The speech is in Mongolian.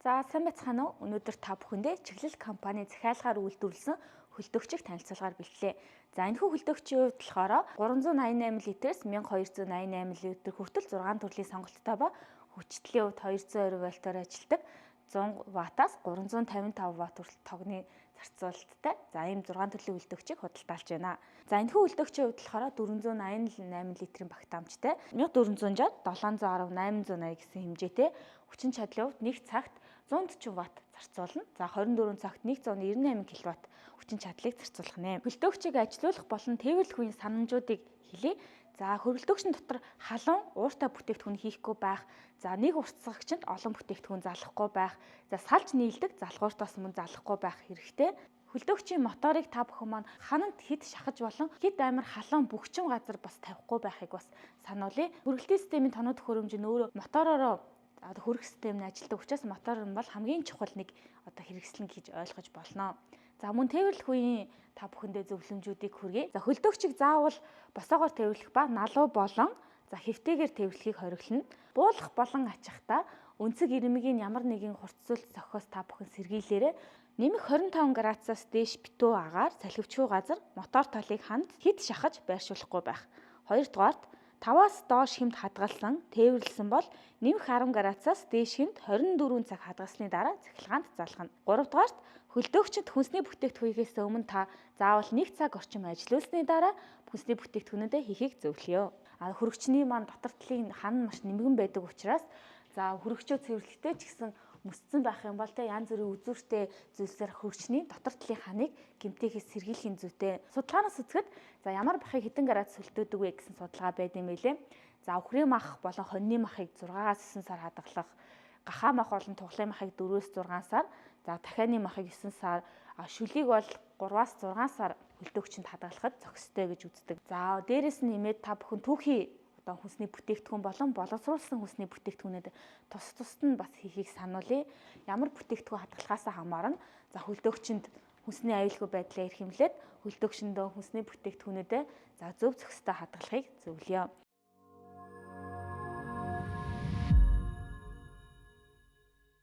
За сайн байцгаана уу? Өнөөдөр та бүхэндээ чиглэл компани захиалгаар үйлдвэрлэсэн хөлтөгчийг танилцуулгаар бэлтлээ. За энэхүү хөлтөгчийн хувьд болохоор 388 литрээс 1288 литр хүртэл 6 төрлийн сонголттой ба хүчтлийн хувьд 220 вольтоор ажилладаг 100 ваттаас 355 ватт хүртэл тогны зарцуулалттай. За ийм 6 төрлийн хөлтөгчийг худалдаалж байна. За энэхүү хөлтөгчийн хувьд болохоор 488 литрийн багтаамжтай 1460 710 880 гэсэн хэмжээтэй хүчин чадлын хувьд нэг цагт 140 ватт зарцуулна. За 24 цагт 198 кВт хүчин чадлыг зарцуулах нэ. Хөлтөгчийг ажилуулах болон тээвэрлэх үеийн санамжуудыг хэлье. За хөрөлтөгчн дотор халуун ууртай бүтээгдэхүүн хийхгүй байх. За нэг уртсагчинд олон бүтээгдэхүүн залгахгүй байх. За салж нийлдэг залгууртаас мөн залгахгүй байх хэрэгтэй. Хөлтөгчийн моторыг та бүхэн маань хананд хэд шахаж болон хэд амар халуун бөхчим газар бас тавихгүй байхыг бас сануулъя. Хүргэлтийн системийн тоног төхөөрөмж нь өөрөө мотороор хөрөх систем нь ажилладаг учраас мотор нь бол хамгийн чухал нэг хэрэгслэн гэж ойлгож болно. За мөн тээвэрлэх үеийн та бүхэндээ зөвлөмжүүдийг хүргэе. За хөлтөгчийг заавал босоогоор тээвэрлэх ба налуу болон хэвтэйгээр тээвэрлэхийг хориглоно. Буулгах болон ачахдаа өнцөг ирмэгийн ямар нэгэн хурцлуулт зохиос та бүхэн сэргийлээрэй. Нэмэх 25 градусаас дээш битүү агаар салхивчгүй газар мотор толыг ханд хэд шахаж байршуулахгүй байх. Хоёрдугаарт 5-аас доош хэмт хадгалсан, тээвэрлсэн бол нэмэх 10 градусаас дээш хэмт 24 цаг хадгалсны дараа цахилгаанд залгана. 3-дугаарт хөлтөгчөнд хүнсний бүтээгдэхүүнээс өмнө та заавал 1 цаг орчим ажилуулсны дараа хүнсний бүтээгдэхүүнүүдээ хийхийг зөвлөё. Хөрөгчний маань дотор талын хан маш нэмгэн байдаг учраас хөрөгчөө цэвэрлэхдээ ч гэсэн мөсцөн байх юм бол янз бүрийн үзүүртэй зүйлсээр хөрөгчний дотор талын ханыг гэмтээхээс сэргийлэхийн зүйтэй. Судалгаанаас үзэхэд ямар бахыг хэдэн градус хөлтөөдөг вэ гэсэн судалгаа байд юм билээ. Үхрийн мах болон хоньны махыг 6-аас 9 сар хадгалах, гахаа мах болон туглын махыг 4-өөс 6 сар, дахианы махыг 9 сар, шүлийг бол 3-аас 6 сар хөлтөгчөнд хадгалахад зохистой гэж үздэг. Дээрээс нь нэмээд та бүхэн түүхий хүнсний бүтээгдэхүүн болон боловсруулсан хүнсний бүтээгдэхүүнүүд тусад нь бас хийхийг сануулъя. Ямар бүтээгдэхүүн хадгалахаас хамаарна. Хөлтөгчөнд хүнсний аюулгүй байдлаа эрхэмлээд хөлтөгчөндөө хүнсний бүтээгдэхүүнүүдээ зөв зохистой хадгалахыг зөвлөё.